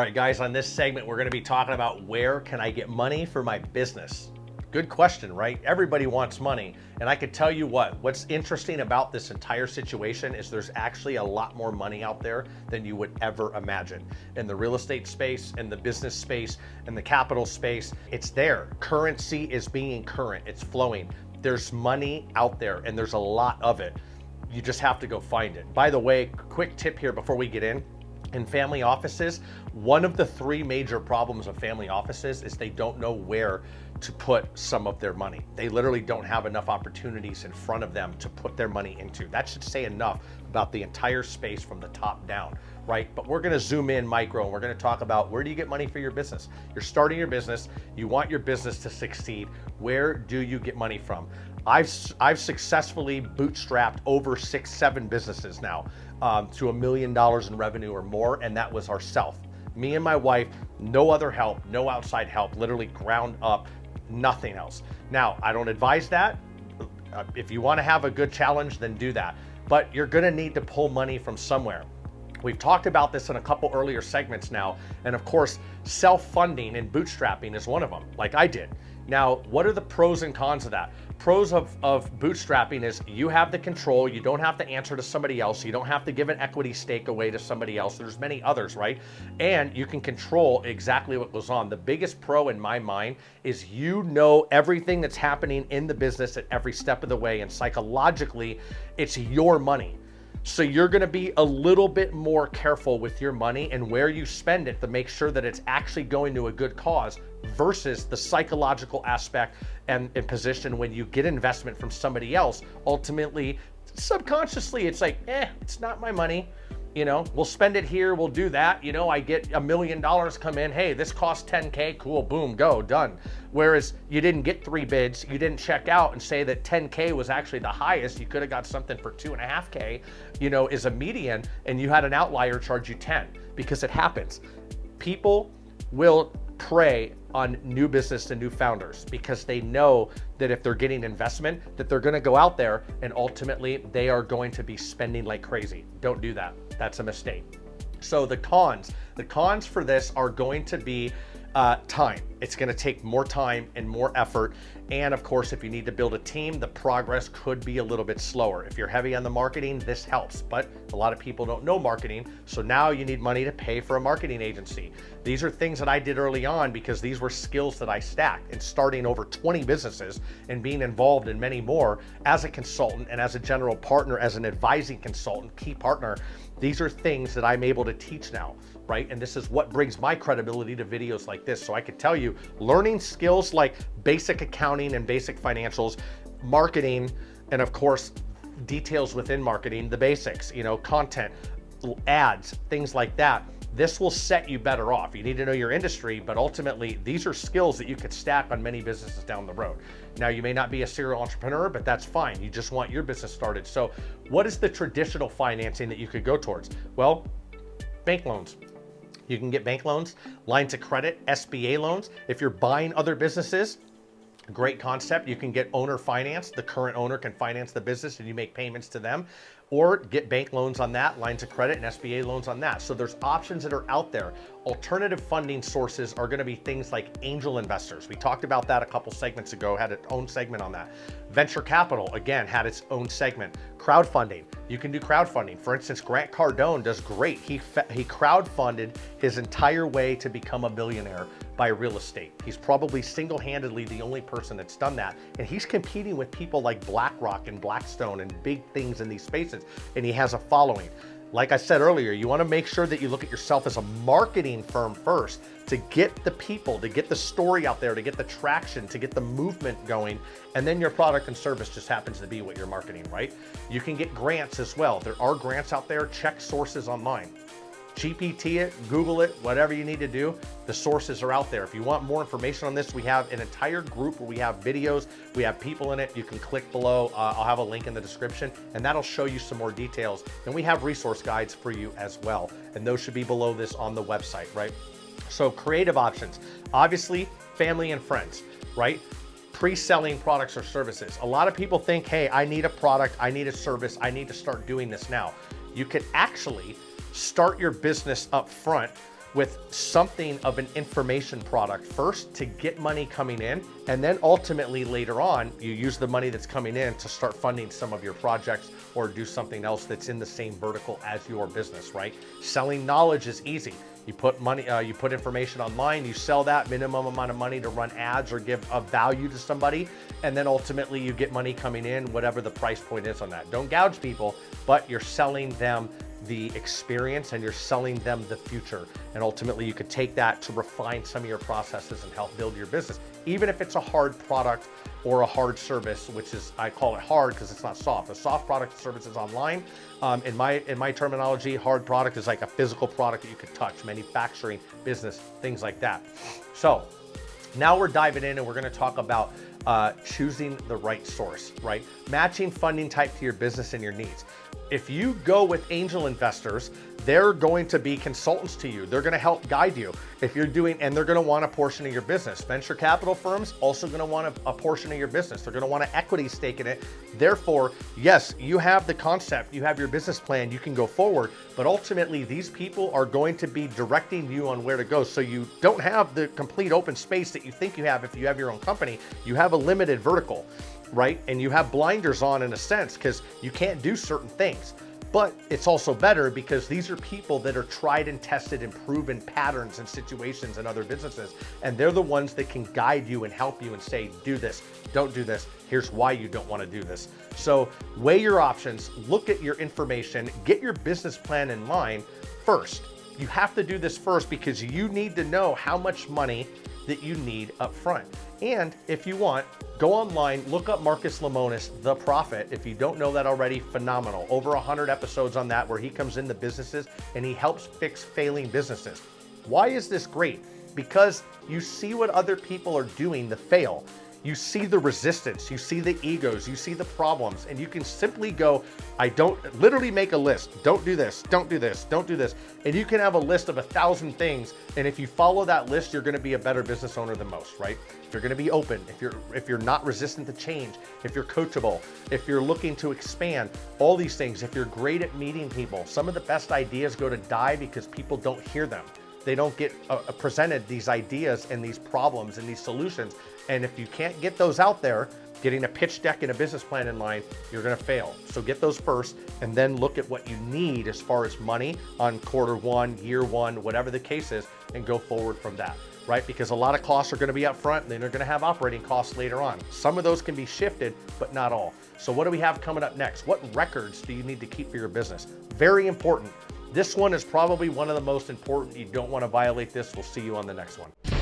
right, guys, on this segment, we're going to be talking about where can I get money for my business? Good question, right? Everybody wants money. And I can tell you what's interesting about this entire situation is there's actually a lot more money out there than you would ever imagine. In the real estate space, in the business space, in the capital space, it's there. Currency is being current, it's flowing. There's money out there and there's a lot of it. You just have to go find it. By the way, quick tip here before we get in family offices, one of the three major problems of family offices is they don't know where to put some of their money. They literally don't have enough opportunities in front of them to put their money into. That should say enough about the entire space from the top down, right? But we're gonna zoom in micro and we're gonna talk about where do you get money for your business? You're starting your business, you want your business to succeed. Where do you get money from? I've successfully bootstrapped over 6-7 businesses now to $1 million in revenue or more, and that was ourselves. Me and my wife, no other help, no outside help, literally ground up, nothing else. Now, I don't advise that. If you want to have a good challenge, then do that. But you're going to need to pull money from somewhere. We've talked about this in a couple earlier segments now, and of course, self-funding and bootstrapping is one of them, like I did. Now, what are the pros and cons of that? Pros of bootstrapping is you have the control, you don't have to answer to somebody else, you don't have to give an equity stake away to somebody else. There's many others, right? And you can control exactly what goes on. The biggest pro in my mind is you know everything that's happening in the business at every step of the way, and psychologically, it's your money. So you're gonna be a little bit more careful with your money and where you spend it to make sure that it's actually going to a good cause versus the psychological aspect and position when you get investment from somebody else. Ultimately, subconsciously, it's like, it's not my money. You know, we'll spend it here, we'll do that. You know, I get $1 million come in, hey, this costs 10K, cool, boom, go, done. Whereas you didn't get 3 bids, you didn't check out and say that 10K was actually the highest, you could have got something for 2.5K, you know, is a median, and you had an outlier charge you 10, because it happens. People will prey on new business and new founders because they know that if they're getting investment, that they're gonna go out there and ultimately they are going to be spending like crazy. Don't do that. That's a mistake. So the cons for this are going to be time. It's going to take more time and more effort. And of course, if you need to build a team, the progress could be a little bit slower. If you're heavy on the marketing, this helps, but a lot of people don't know marketing. So now you need money to pay for a marketing agency. These are things that I did early on because these were skills that I stacked, and starting over 20 businesses and being involved in many more as a consultant and as a general partner, as an advising consultant, key partner. These are things that I'm able to teach now, right? And this is what brings my credibility to videos like this. So I could tell you, learning skills like basic accounting and basic financials, marketing, and of course, details within marketing, the basics, you know, content, ads, things like that. This will set you better off. You need to know your industry, but ultimately, these are skills that you could stack on many businesses down the road. Now, you may not be a serial entrepreneur, but that's fine. You just want your business started. So what is the traditional financing that you could go towards? Well, bank loans. You can get bank loans, lines of credit, SBA loans. If you're buying other businesses, great concept. You can get owner finance. The current owner can finance the business and you make payments to them, or get bank loans on that, lines of credit and SBA loans on that. So there's options that are out there. Alternative funding sources are going to be things like angel investors. We talked about that a couple segments ago, had its own segment on that. Venture capital, again, had its own segment. Crowdfunding, you can do crowdfunding. For instance, Grant Cardone does great. He crowdfunded his entire way to become a billionaire by real estate. He's probably single-handedly the only person that's done that. And he's competing with people like BlackRock and Blackstone and big things in these spaces. And he has a following. Like I said earlier, you want to make sure that you look at yourself as a marketing firm first to get the people, to get the story out there, to get the traction, to get the movement going. And then your product and service just happens to be what you're marketing, right? You can get grants as well. There are grants out there. Check sources online. GPT it, Google it, whatever you need to do. The sources are out there. If you want more information on this, we have an entire group where we have videos, we have people in it. You can click below. I'll have a link in the description, and that'll show you some more details. And we have resource guides for you as well. And those should be below this on the website, right? So creative options, obviously family and friends, right? Pre-selling products or services. A lot of people think, hey, I need a product, I need a service, I need to start doing this now. You could actually start your business up front with something of an information product first to get money coming in, and then ultimately later on, you use the money that's coming in to start funding some of your projects or do something else that's in the same vertical as your business, right? Selling knowledge is easy. You put money, you put information online, you sell that minimum amount of money to run ads or give a value to somebody, and then ultimately you get money coming in, whatever the price point is on that. Don't gouge people, but you're selling them the experience and you're selling them the future. And ultimately you could take that to refine some of your processes and help build your business. Even if it's a hard product or a hard service, which is, I call it hard because it's not soft. A soft product or service is online. In my terminology, hard product is like a physical product that you could touch, manufacturing, business, things like that. So now we're diving in and we're gonna talk about choosing the right source, right? Matching funding type to your business and your needs. If you go with angel investors, they're going to be consultants to you. They're going to help guide you. If you're doing, and they're going to want a portion of your business. Venture capital firms also going to want a portion of your business. They're going to want an equity stake in it. Therefore, yes, you have the concept, you have your business plan, you can go forward, but ultimately these people are going to be directing you on where to go. So you don't have the complete open space that you think you have if you have your own company. You have a limited vertical, right? And you have blinders on in a sense because you can't do certain things. But it's also better because these are people that are tried and tested and proven patterns and situations in other businesses. And they're the ones that can guide you and help you and say, do this, don't do this. Here's why you don't want to do this. So weigh your options, look at your information, get your business plan in line first. You have to do this first because you need to know how much money that you need up front. And if you want, go online, look up Marcus Lemonis, The Profit. If you don't know that already, phenomenal. Over 100 episodes on that where he comes into businesses and he helps fix failing businesses. Why is this great? Because you see what other people are doing to fail. You see the resistance, you see the egos, you see the problems, and you can simply go, literally make a list. Don't do this, don't do this, don't do this. And you can have a list of 1,000 things. And if you follow that list, you're gonna be a better business owner than most, right? If you're gonna be open, if you're not resistant to change, if you're coachable, if you're looking to expand, all these things, if you're great at meeting people, some of the best ideas go to die because people don't hear them. They don't get presented these ideas and these problems and these solutions. And if you can't get those out there, getting a pitch deck and a business plan in line, you're gonna fail. So get those first and then look at what you need as far as money on quarter one, year one, whatever the case is, and go forward from that, right? Because a lot of costs are gonna be up front and then they're gonna have operating costs later on. Some of those can be shifted, but not all. So what do we have coming up next? What records do you need to keep for your business? Very important. This one is probably one of the most important. You don't wanna violate this. We'll see you on the next one.